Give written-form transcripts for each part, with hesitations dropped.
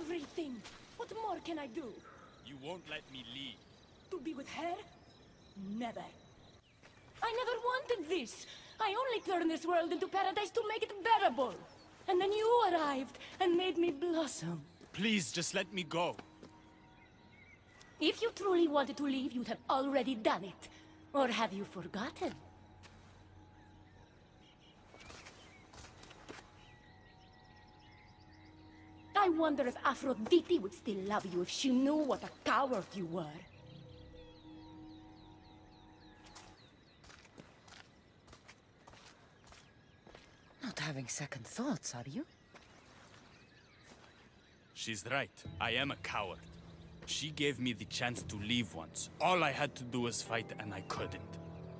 everything. What more can I do? You won't let me leave. To be with her? Never. I never wanted this. I only turned this world into paradise to make it bearable. And then you arrived and made me blossom. Please, just let me go. If you truly wanted to leave, you'd have already done it. Or have you forgotten? I wonder if Aphrodite would still love you if she knew what a coward you were. Not having second thoughts, are you? She's right. I am a coward. She gave me the chance to leave once. All I had to do was fight, and I couldn't.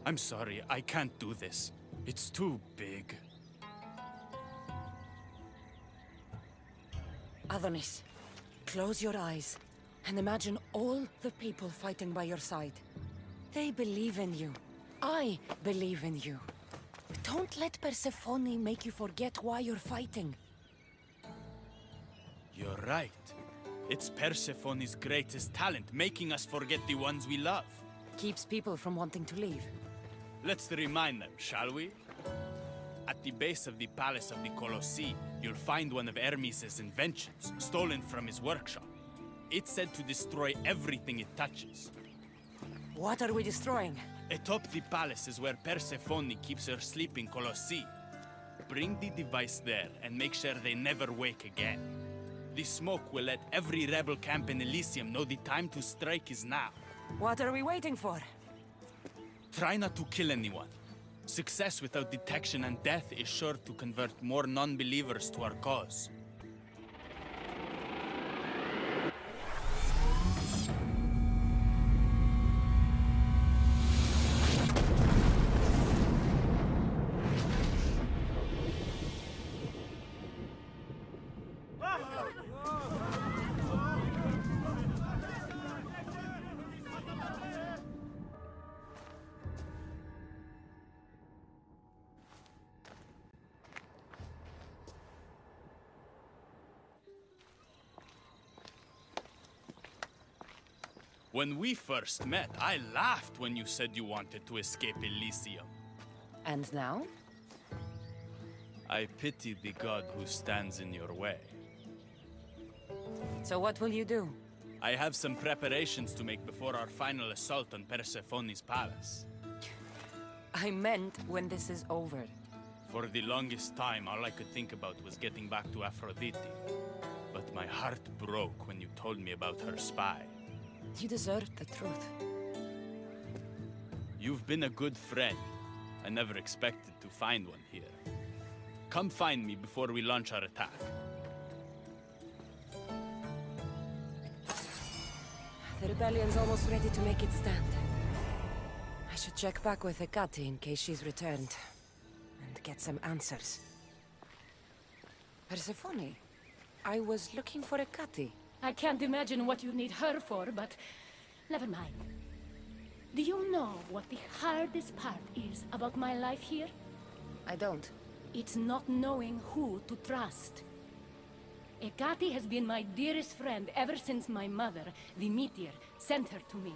I'm sorry, I can't do this. It's too big. Adonis, close your eyes and imagine all the people fighting by your side. They believe in you. I believe in you. Don't let Persephone make you forget why you're fighting. You're right. It's Persephone's greatest talent, making us forget the ones we love. Keeps people from wanting to leave. Let's remind them, shall we? At the base of the palace of the Colossi, you'll find one of Hermes' inventions, stolen from his workshop. It's said to destroy everything it touches. What are we destroying? Atop the palace is where Persephone keeps her sleeping Colossi. Bring the device there and make sure they never wake again. The smoke will let every rebel camp in Elysium know the time to strike is now. What are we waiting for? Try not to kill anyone. Success without detection and death is sure to convert more non-believers to our cause. When we first met, I laughed when you said you wanted to escape Elysium. And now? I pity the god who stands in your way. So what will you do? I have some preparations to make before our final assault on Persephone's palace. I meant when this is over. For the longest time, all I could think about was getting back to Aphrodite. But my heart broke when you told me about her spy. You deserved the truth. You've been a good friend. I never expected to find one here. Come find me before we launch our attack. The rebellion's almost ready to make its stand. I should check back with Hecate in case she's returned. And get some answers. Persephone, I was looking for Hecate. I can't imagine what you need her for, but never mind. Do you know what the hardest part is about my life here? I don't. It's not knowing who to trust. Hecate has been my dearest friend ever since my mother, the meteor, sent her to me.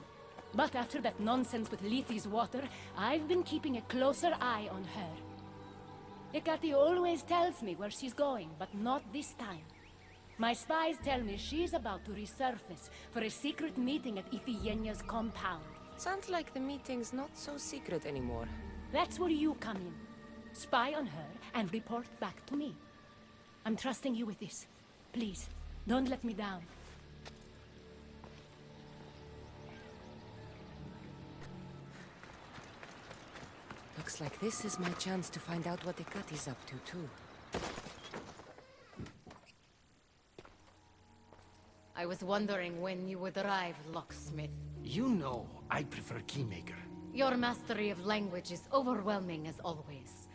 But after that nonsense with Lethe's water, I've been keeping a closer eye on her. Hecate always tells me where she's going, but not this time. My spies tell me she's about to resurface for a secret meeting at Iphigenia's compound. Sounds like the meeting's not so secret anymore. That's where you come in. Spy on her and report back to me. I'm trusting you with this. Please, don't let me down. Looks like this is my chance to find out what Hecate's up to, too. I was wondering when you would arrive, locksmith. You know, I prefer Keymaker. Your mastery of language is overwhelming as always.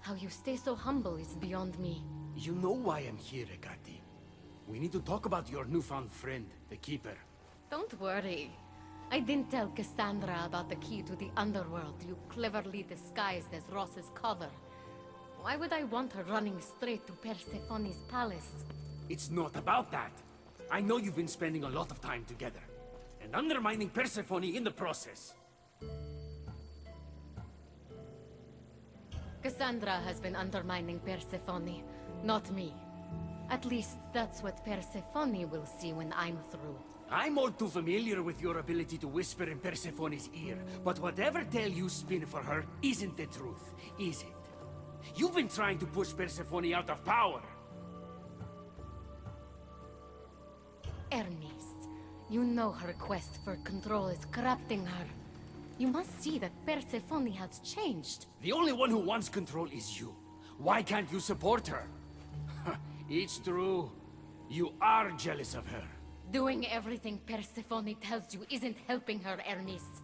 How you stay so humble is beyond me. You know why I'm here, Hecate. We need to talk about your newfound friend, the Keeper. Don't worry. I didn't tell Cassandra about the key to the underworld you cleverly disguised as Ross's cover. Why would I want her running straight to Persephone's palace? It's not about that. I know you've been spending a lot of time together, and undermining Persephone in the process. Cassandra has been undermining Persephone, not me. At least that's what Persephone will see when I'm through. I'm all too familiar with your ability to whisper in Persephone's ear, but whatever tale you spin for her isn't the truth, is it? You've been trying to push Persephone out of power. Hermes, you know her quest for control is corrupting her. You must see that Persephone has changed. The only one who wants control is you. Why can't you support her? It's true. You are jealous of her. Doing everything Persephone tells you isn't helping her, Hermes.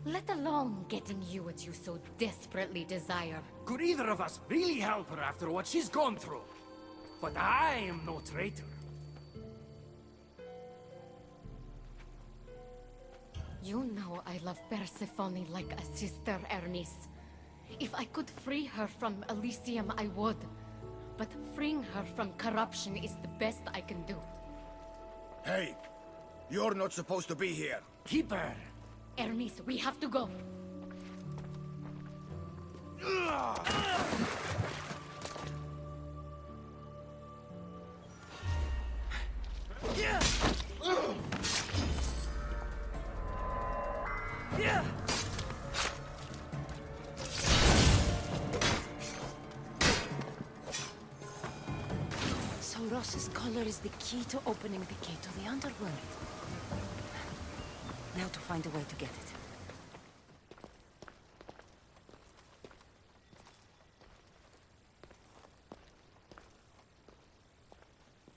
Let alone getting you what you so desperately desire. Could either of us really help her after what she's gone through? But I am no traitor. You know I love Persephone like a sister, Hermes. If I could free her from Elysium, I would. But freeing her from corruption is the best I can do. Hey, you're not supposed to be here. Keep her. Hermes, we have to go. So Ross's collar is the key to opening the gate to the underworld. Now to find a way to get it.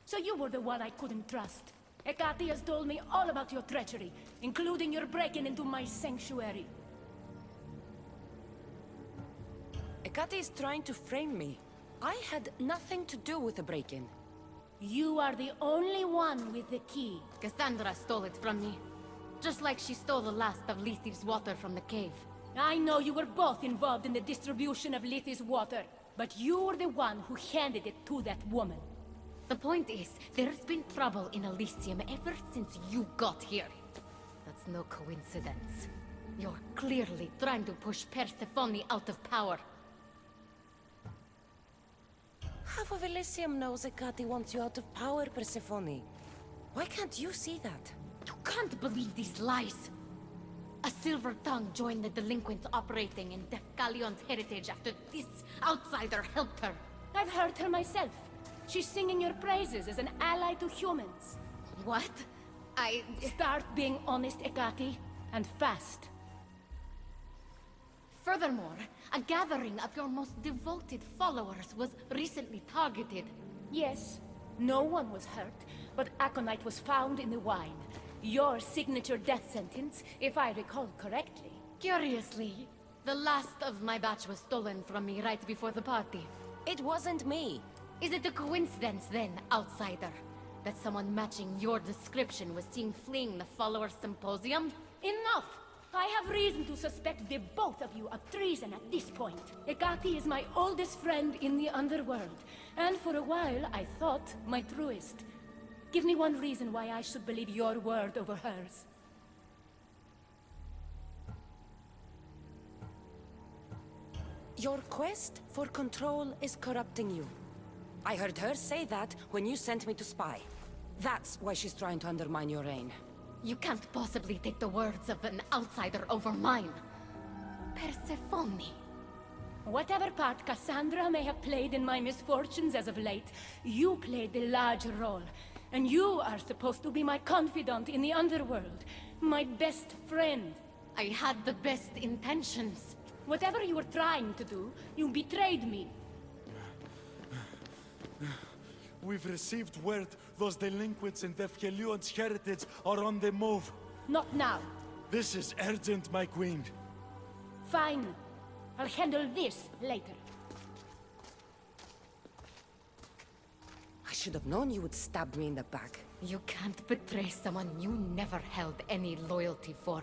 So you were the one I couldn't trust. Hecate has told me all about your treachery, including your breaking into my sanctuary. Hecate is trying to frame me. I had nothing to do with the break-in. You are the only one with the key. Cassandra stole it from me. Just like she stole the last of Lethe's water from the cave. I know you were both involved in the distribution of Lethe's water, but you were the one who handed it to that woman. The point is, there's been trouble in Elysium ever since you got here. That's no coincidence. You're clearly trying to push Persephone out of power. Half of Elysium knows Hecate wants you out of power, Persephone. Why can't you see that? You can't believe these lies! A silver tongue joined the delinquents operating in Defcalion's heritage after this outsider helped her. I've heard her myself. She's singing your praises as an ally to humans. What? Start being honest, Hecate, and fast. Furthermore, a gathering of your most devoted followers was recently targeted. Yes, no one was hurt, but aconite was found in the wine. Your signature death sentence, if I recall correctly. Curiously, the last of my batch was stolen from me right before the party. It wasn't me. Is it a coincidence then, outsider, that someone matching your description was seen fleeing the followers' symposium? Enough! I have reason to suspect the both of you of treason at this point. Hecate is my oldest friend in the underworld, and for a while I thought my truest. Give me one reason why I should believe your word over hers. Your quest for control is corrupting you. I heard her say that when you sent me to spy. That's why she's trying to undermine your reign. You can't possibly take the words of an outsider over mine. Persephone. Whatever part Cassandra may have played in my misfortunes as of late, you played the larger role. And you are supposed to be my confidant in the underworld. My best friend. I had the best intentions. Whatever you were trying to do, you betrayed me. We've received word those delinquents in Defkelion's heritage are on the move. Not now. This is urgent, my queen. Fine. I'll handle this later. I should have known you would stab me in the back. You can't betray someone you never held any loyalty for.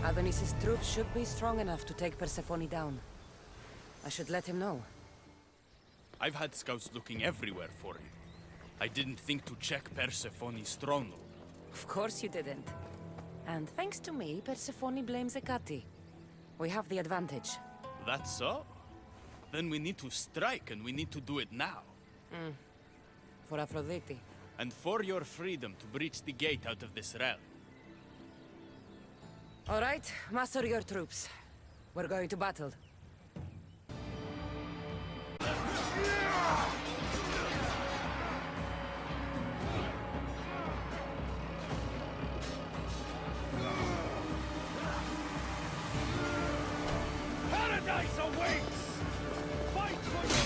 Adonis's troops should be strong enough to take Persephone down. I should let him know. I've had scouts looking everywhere for him. I didn't think to check Persephone's stronghold. Of course you didn't. And thanks to me, Persephone blames Hecate. We have the advantage. That's so? Then we need to strike, and we need to do it now. For Aphrodite. And for your freedom to breach the gate out of this realm. All right, muster your troops. We're going to battle. Paradise awaits! Fight for your...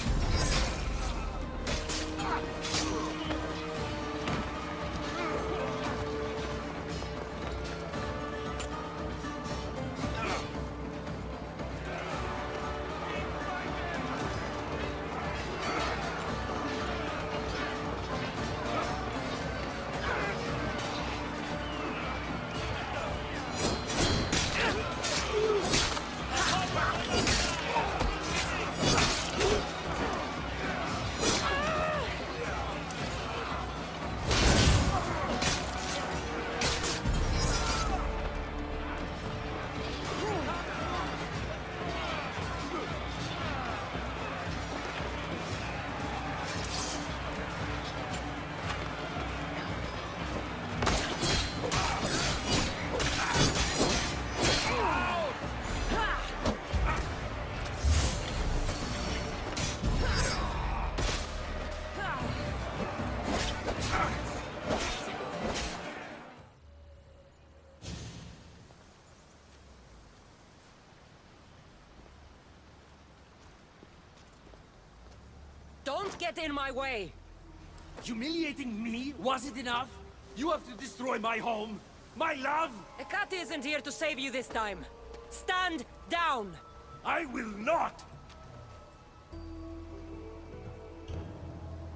Don't get in my way! Humiliating me wasn't enough? You have to destroy my home, my love! Hecate isn't here to save you this time. Stand down! I will not!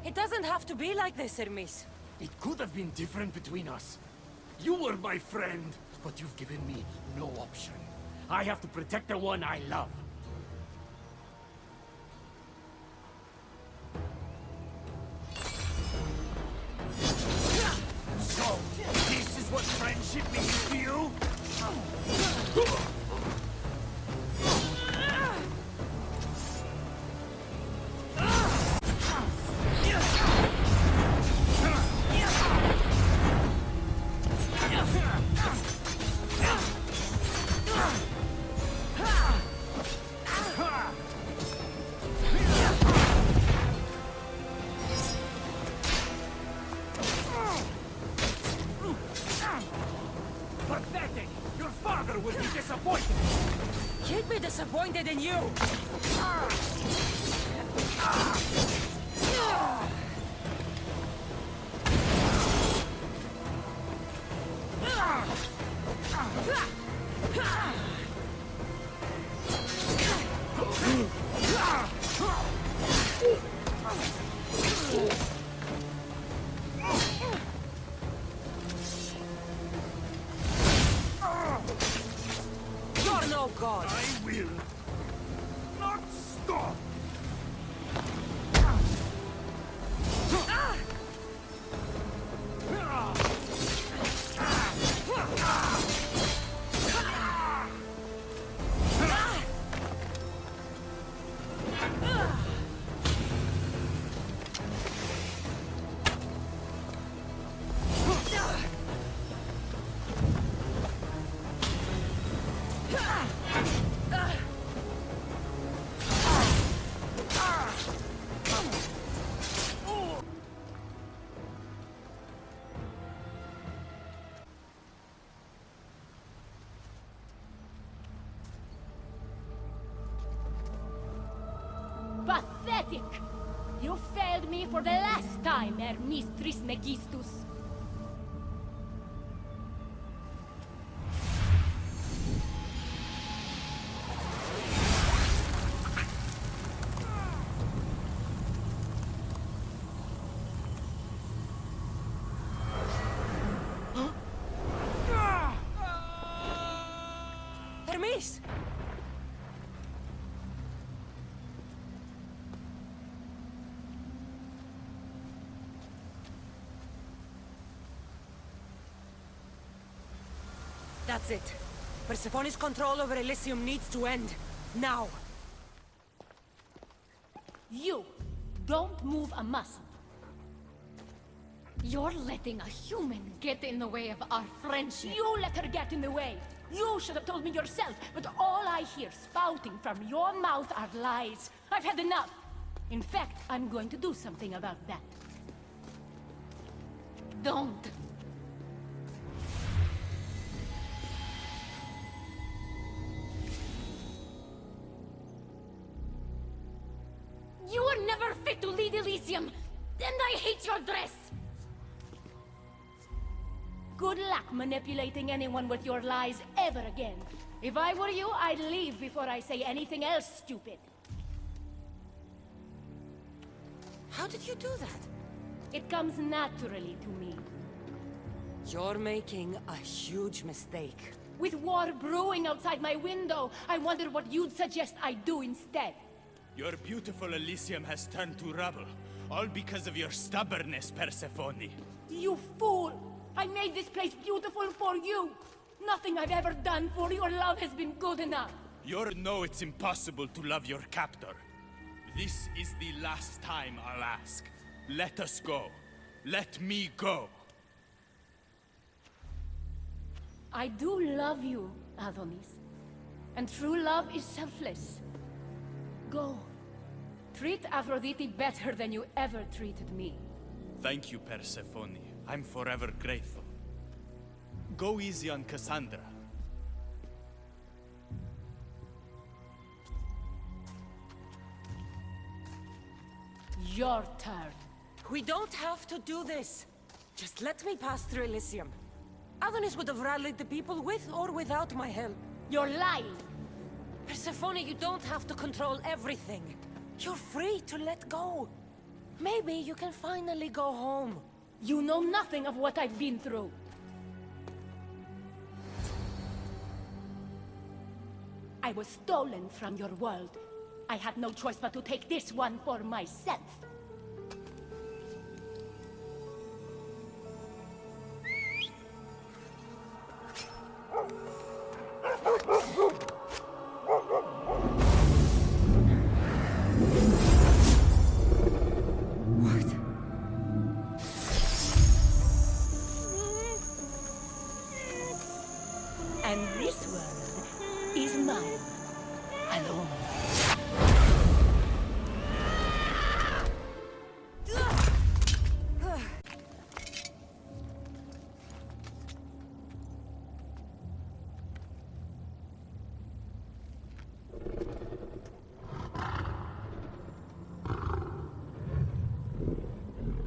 It doesn't have to be like this, Hermes. It could have been different between us. You were my friend, but you've given me no option. I have to protect the one I love. So, this is what friendship means to you? Pathetic! Your father will be disappointed! He'd be disappointed in you! You're no god! I will not stop! Pathetic! You failed me for the last time, Hermes Trismegistus. Hermes! That's it. Persephone's control over Elysium needs to end. Now! You don't move a muscle. You're letting a human get in the way of our friendship. You let her get in the way. You should have told me yourself, but all I hear spouting from your mouth are lies. I've had enough. In fact, I'm going to do something about that. Don't. You were never fit to lead Elysium, and I hate your dress. Good luck manipulating anyone with your lies ever again. If I were you, I'd leave before I say anything else stupid. How did you do that? It comes naturally to me. You're making a huge mistake. With war brewing outside my window, I wonder what you'd suggest I do instead. Your beautiful Elysium has turned to rubble, all because of your stubbornness, Persephone. You fool! I made this place beautiful for you! Nothing I've ever done for your love has been good enough! You know it's impossible to love your captor. This is the last time I'll ask. Let us go. Let me go. I do love you, Adonis. And true love is selfless. Go. Treat Aphrodite better than you ever treated me. Thank you, Persephone. I'm forever grateful. Go easy on Cassandra. Your turn. We don't have to do this. Just let me pass through Elysium. Adonis would have rallied the people with or without my help. You're lying. Persephone, you don't have to control everything. You're free to let go. Maybe you can finally go home. You know nothing of what I've been through. I was stolen from your world. I had no choice but to take this one for myself. And this world is mine, alone.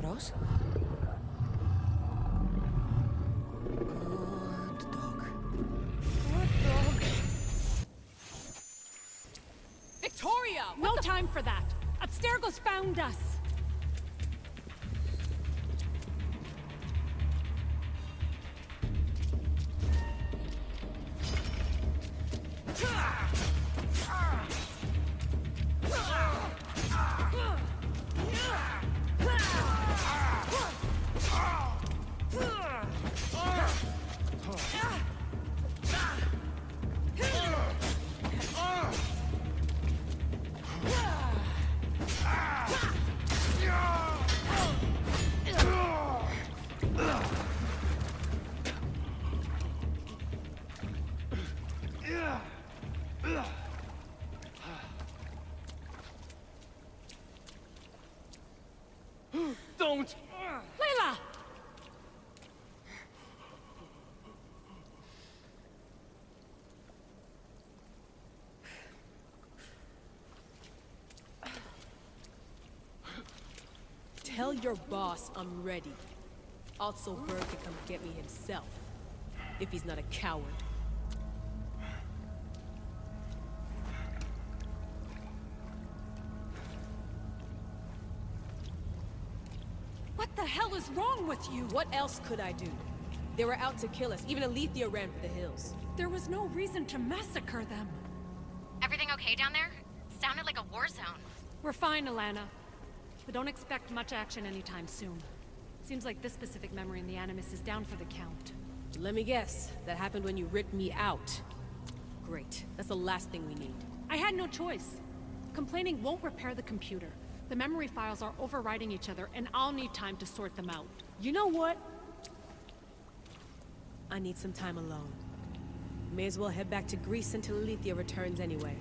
Rose? Good dog. Good dog. Victoria! No time for that! Abstergo's found us! Don't! Layla! Tell your boss I'm ready. Also, Bird can come get me himself. If he's not a coward. What the hell is wrong with you? What else could I do? They were out to kill us. Even Alethea ran for the hills. There was no reason to massacre them. Everything okay down there? Sounded like a war zone. We're fine, Alana. But don't expect much action anytime soon. Seems like this specific memory in the Animus is down for the count. Let me guess. That happened when you ripped me out. Great. That's the last thing we need. I had no choice. Complaining won't repair the computer. The memory files are overriding each other, and I'll need time to sort them out. You know what? I need some time alone. May as well head back to Greece until Alethea returns anyway.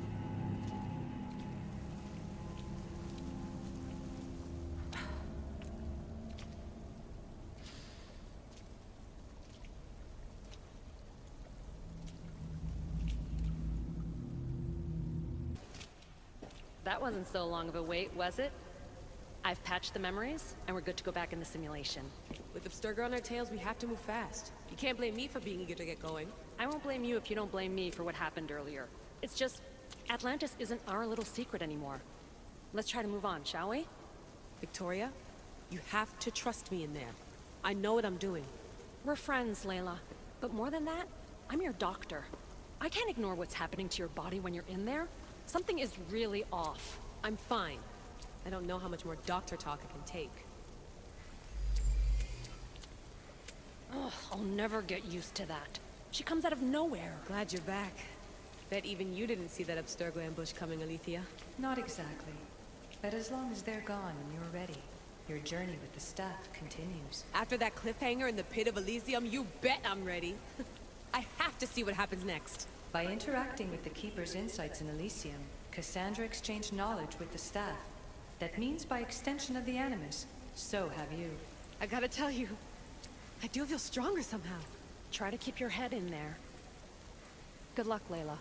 That wasn't so long of a wait, was it? I've patched the memories, and we're good to go back in the simulation. With Abstergo on our tails, we have to move fast. You can't blame me for being eager to get going. I won't blame you if you don't blame me for what happened earlier. It's just, Atlantis isn't our little secret anymore. Let's try to move on, shall we? Victoria, you have to trust me in there. I know what I'm doing. We're friends, Layla. But more than that, I'm your doctor. I can't ignore what's happening to your body when you're in there. Something is really off. I'm fine. I don't know how much more doctor talk I can take. Ugh, I'll never get used to that. She comes out of nowhere. Glad you're back. Bet even you didn't see that Abstergo ambush coming, Alethea. Not exactly. But as long as they're gone and you're ready, your journey with the staff continues. After that cliffhanger in the pit of Elysium, you bet I'm ready. I have to see what happens next. By interacting with the Keeper's insights in Elysium, Cassandra exchanged knowledge with the staff. That means by extension of the Animus, so have you. I gotta tell you, I do feel stronger somehow. Try to keep your head in there. Good luck, Layla.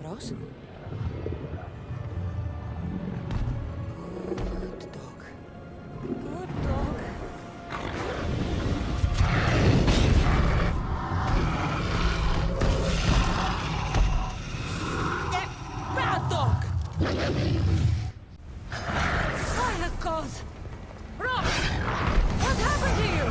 Ross? Good dog. Good dog. Bad dog! By the gods! Ross! What happened to you?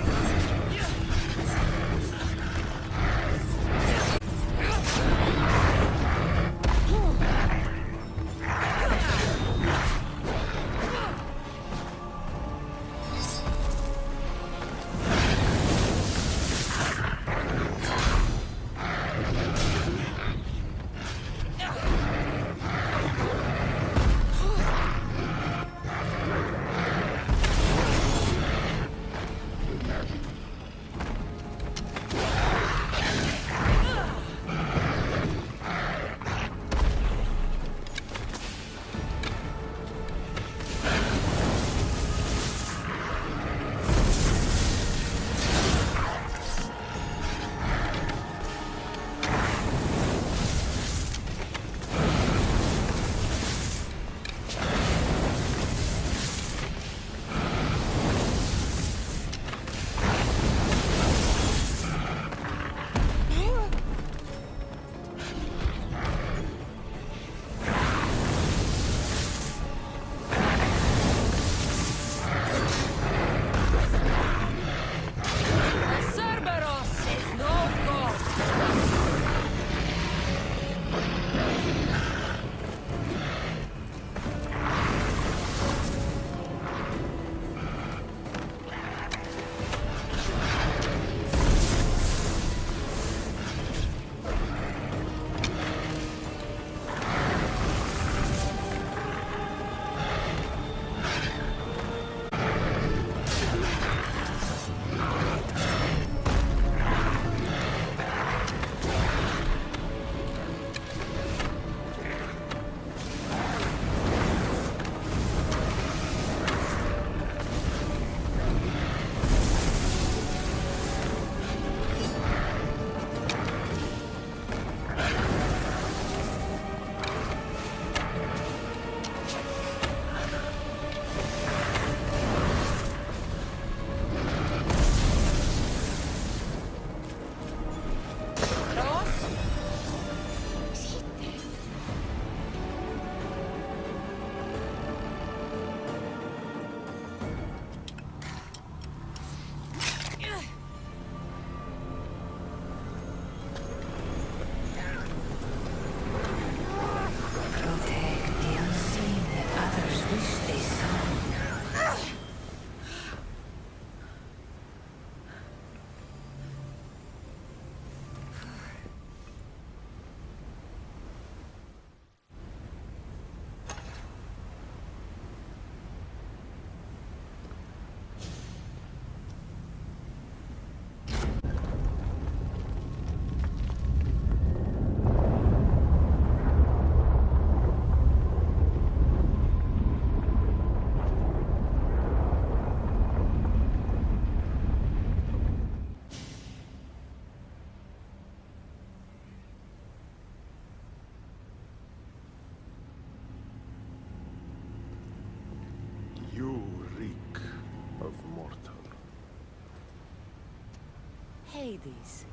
ladies.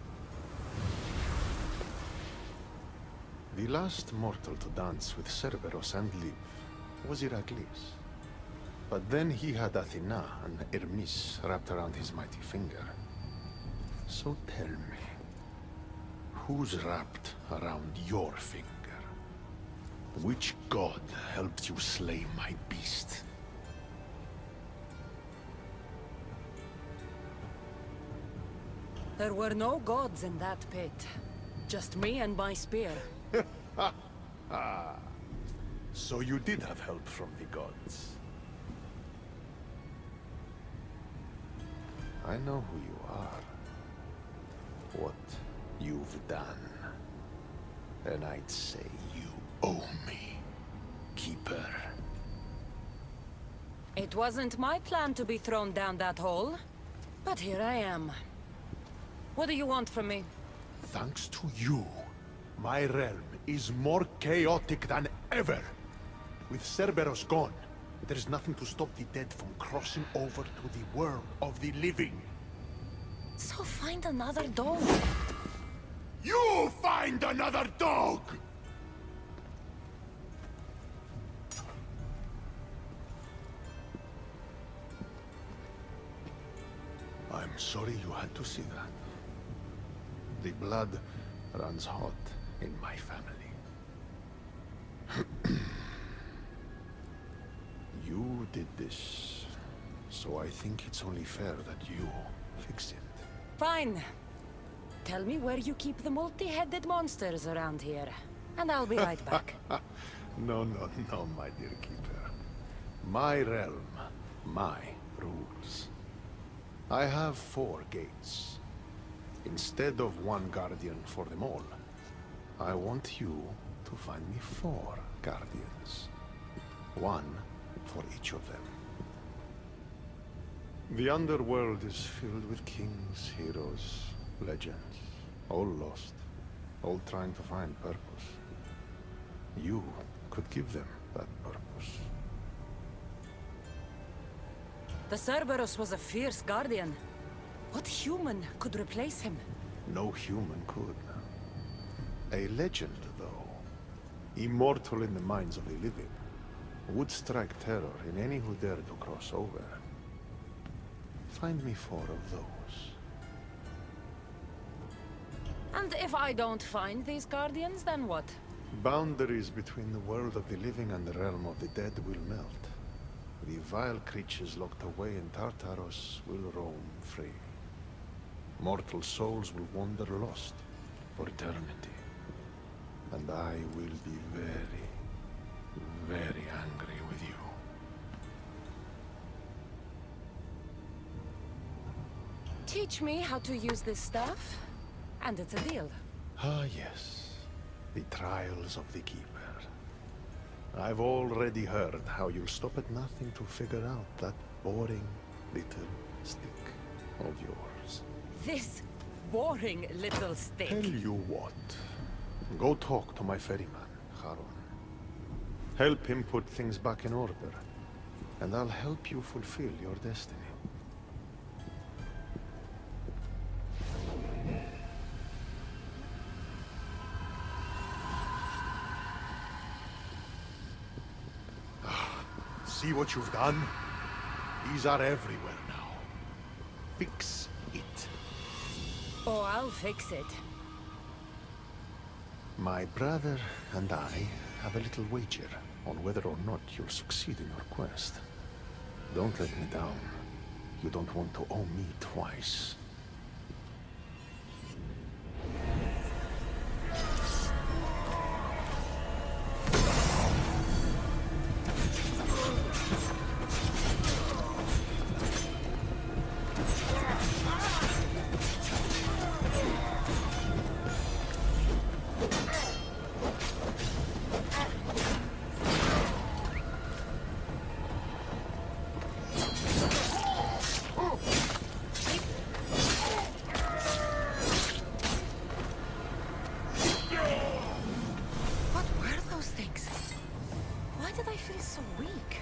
The last mortal to dance with Cerberus and live was Heracles. But then he had Athena and Hermes wrapped around his mighty finger. So tell me, who's wrapped around your finger? Which god helped you slay my beast? There were no gods in that pit. Just me and my spear. So you did have help from the gods. I know who you are. What you've done. And I'd say you owe me, Keeper. It wasn't my plan to be thrown down that hole. But here I am. What do you want from me? Thanks to you, my realm is more chaotic than ever. With Cerberus gone, there's nothing to stop the dead from crossing over to the world of the living. So find another dog. You find another dog! I'm sorry you had to see that. The blood runs hot in my family. You did this, so I think it's only fair that you fix it. Fine. Tell me where you keep the multi-headed monsters around here, and I'll be right back. No, my dear Keeper. My realm, my rules. I have 4 gates. Instead of 1 guardian for them all, I want you to find me 4 guardians. 1 for each of them. The underworld is filled with kings, heroes, legends, all lost, all trying to find purpose. You could give them that purpose. The Cerberus was a fierce guardian. What human could replace him? No human could. A legend, though, immortal in the minds of the living, would strike terror in any who dare to cross over. Find me 4 of those. And if I don't find these guardians, then what? Boundaries between the world of the living and the realm of the dead will melt. The vile creatures locked away in Tartaros will roam free. Mortal souls will wander lost for eternity. And I will be very, very angry with you. Teach me how to use this stuff, and it's a deal. Ah, yes. The trials of the Keeper. I've already heard how you'll stop at nothing to figure out that boring little stick of yours. This boring little stick. Tell you what. Go talk to my ferryman, Charon. Help him put things back in order, and I'll help you fulfill your destiny. See what you've done? These are everywhere now. Fix it. Oh, I'll fix it. My brother and I have a little wager on whether or not you'll succeed in your quest. Don't let me down. You don't want to owe me twice. What were those things? Why did I feel so weak?